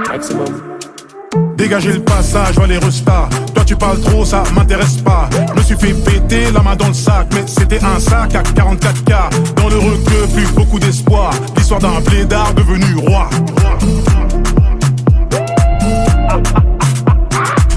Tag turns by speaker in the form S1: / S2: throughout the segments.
S1: Maximum.
S2: Dégagez le passage, va les restas. Toi tu parles trop, ça m'intéresse pas. Je me suis fait péter la main dans le sac, mais c'était un sac à 44K. Dans le requeu, plus beaucoup d'espoir. L'histoire d'un blédard devenu roi.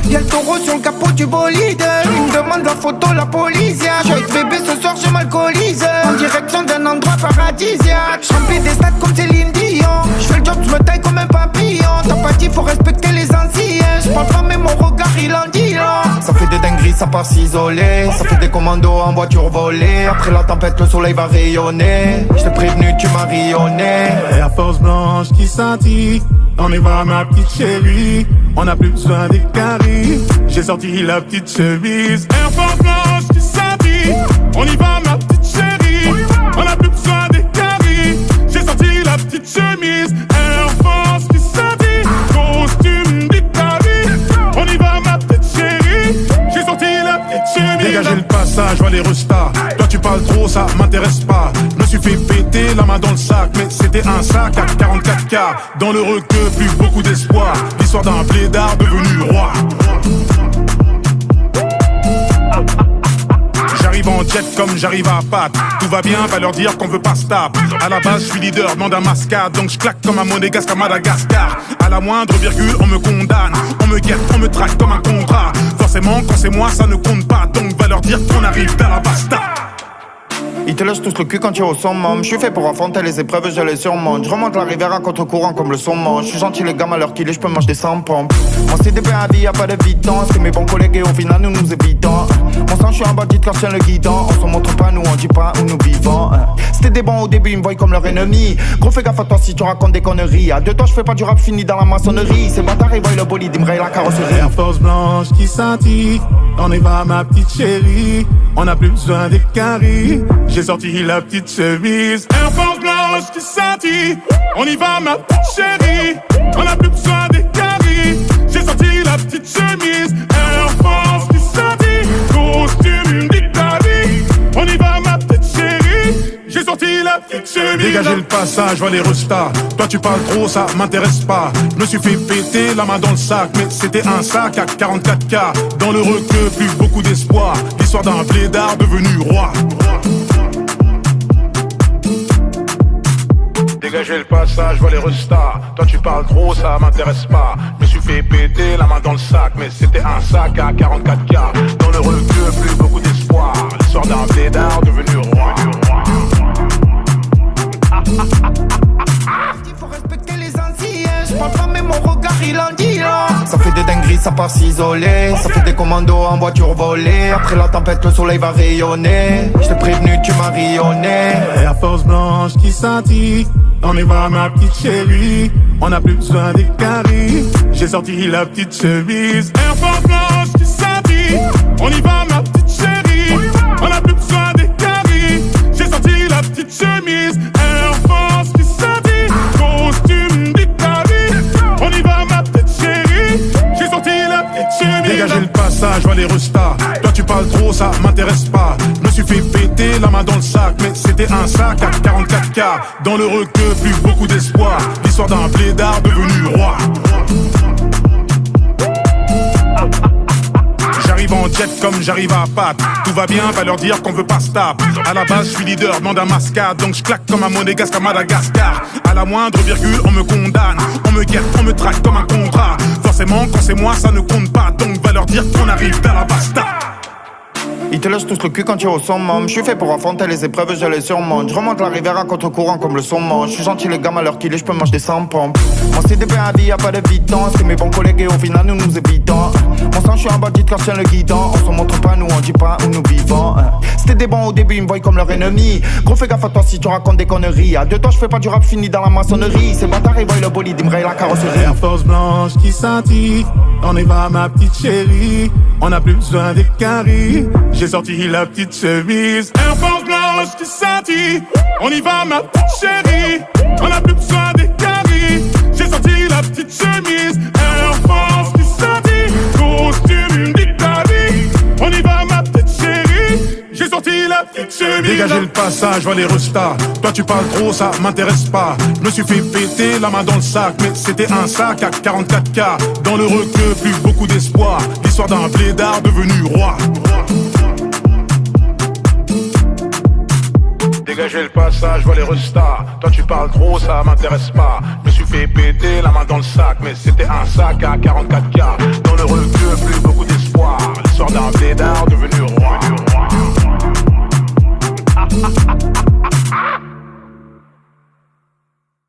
S3: Y'a le taureau sur le capot du bolide. Il me demande la photo, la police. J'ai bébé ce soir, je m'alcoolise. En direction d'un endroit paradisiaque. J'remplis des stades comme Céline Dion. J'fais le job, j'me taille comme un papillon. T'as pas dit, faut respecter les anciens. J'parle pas, mais mon regard, il en dit long. Ça fait des dingueries, ça part s'isoler. Ça fait des commandos en voiture volée. Après la tempête, le soleil va rayonner. J't'ai prévenu, tu m'as rayonné.
S2: Air Force blanche qui scintille. On y va ma petite chérie. On n'a plus besoin des caries. J'ai sorti la petite chemise. Air Force blanche qui scintille. On y va ma petite chérie. On n'a plus besoin des caries. J'ai sorti la petite chemise. Air Force qui scintille. Costume d'Italie. On y va ma petite chérie. J'ai sorti la petite chemise. Dégagez le passage, va les restas. Toi tu parles trop, ça m'intéresse pas. Je me suis fait péter la main dans le sac, mais c'était un sac à 44K. Dans le requeu, plus beaucoup d'espoir. L'histoire d'un blédard devenu roi. J'arrive en jet comme j'arrive à Pâques. Tout va bien, va leur dire qu'on veut pas se taper. À la base, je suis leader, demande un mascade. Donc je claque comme un monégasque à Madagascar. À la moindre virgule, on me condamne. On me guette, on me traque comme un contrat. Forcément, quand c'est moi, ça ne compte pas. Donc va leur dire qu'on arrive vers la basta.
S3: Ils te lâchent tous le cul quand tu es au summum. Je suis fait pour affronter les épreuves, je les surmonte. Je remonte la rivière à contre-courant comme le saumon. Je suis gentil les gammes à l'heure qu'il est, je peux manger des 100 pompes. On s'est bien à vie, y'a pas de vitance. C'est mes bons collègues et au final nous nous évitons. Mon sang, je suis un bandit car je tiens le guidon. On se montre pas, nous on dit pas où nous vivons. C'était des bons au début, ils me voient comme leur ennemi. Gros fais gaffe à toi si tu racontes des conneries. À deux toi je fais pas du rap fini dans la maçonnerie. Ces bâtards ils voient le bolide, ils me rayent la carrosserie.
S2: Air Force blanche qui scintille. On y va ma petite chérie. On n'a plus besoin des caries. J'ai sorti la petite chemise. Air Force blanche qui scintille. On y va ma petite chérie. On n'a plus besoin des caries. J'ai sorti la petite chemise. Air Force qui scintille. Costume d'Italie. On y va ma petite chérie. J'ai sorti la petite chemise. Dégagez le passage, va les restas. Toi tu parles trop, ça m'intéresse pas. Je me suis fait péter la main dans le sac, mais c'était un sac à 44K. Dans le requeu, plus beaucoup d'espoir. L'histoire d'un blédard devenu roi. Dégagez le passage, va les restas. Toi tu parles trop, ça m'intéresse pas. Je me suis fait péter la main dans le sac, mais c'était un sac à 44K. Dans le requeu, plus beaucoup d'espoir. L'histoire d'un blédard devenu roi.
S3: Il faut respecter les anciens. Je parle pas mais mon regard il en dit long. Ça fait des dingueries, ça part s'isoler. Ça fait des commandos en voiture volée. Après la tempête, le soleil va rayonner. Je t'ai prévenu, tu m'as rayonné.
S2: Air Force blanche qui scintille. On y va ma petite chérie. On n'a plus besoin des caries. J'ai sorti la petite chemise. Air Force blanche qui scintille. On y va ma petite chérie. On n'a plus besoin des caries. J'ai sorti la petite chemise. Air Force qui scintille. Costume d'Italie. On y va ma petite chérie. J'ai sorti la petite chemise. Dégagez le passage, va les restas. Toi tu parles trop, ça m'intéresse pas. Je me suis fait péter la main dans le sac, mais c'était un sac à 44K. Dans le requeu, plus beaucoup d'espoir. L'histoire d'un blédard devenu roi. J'arrive en jet comme j'arrive à Pâques. Tout va bien, va leur dire qu'on veut pas se taper. À la base, je suis leader, demande un mascade. Donc je claque comme un monégasque à Madagascar. À la moindre virgule, on me condamne. On me guette, on me traque comme un contrat. Forcément, quand c'est moi, ça ne compte pas. Donc va leur dire qu'on arrive vers la basta.
S3: Ils te lâchent tous le cul quand tu es au summum. Je suis fait pour affronter les épreuves, je les surmonte. Je remonte la rivière à contre-courant comme le saumon. Je suis gentil les gammes à l'heure qu'il est, je peux manger des 100 pompes. On s'est bien à vie, y'a pas de vitance. C'est mes bons collègues et au final nous nous évitons. Mon sang, je suis un bandit car je tiens le guidon. On se montre pas, nous on dit pas où nous vivons. C'était des bons au début, ils me voient comme leur ennemi. Gros fais gaffe à toi si tu racontes des conneries. À deux temps, je fais pas du rap fini dans la maçonnerie. Ces bâtards ils voient le bolide, ils me rayent la carrosserie.
S2: Air Force blanche qui scintille. On y va ma petite chérie. On n'a plus besoin des caries. J'ai sorti la petite chemise. Air Force blanche qui scintille. On y va ma petite chérie. On n'a plus besoin des caries. J'ai sorti la petite chemise. Air Force qui scintille. Costume d'Italie. On y va ma petite chérie. J'ai sorti la petite chemise. Dégagez le passage, vois les restas. Toi tu parles trop, ça m'intéresse pas. Je me suis fait péter la main dans le sac, mais c'était un sac à 44K. Dans le requeu, plus beaucoup d'espoir. L'histoire d'un blédard devenu roi. Dégagez le passage, vois les restas. Toi tu parles trop, ça m'intéresse pas. Je me suis fait péter la main dans le sac, mais c'était un sac à 44K. Dans le requeu, plus beaucoup d'espoir.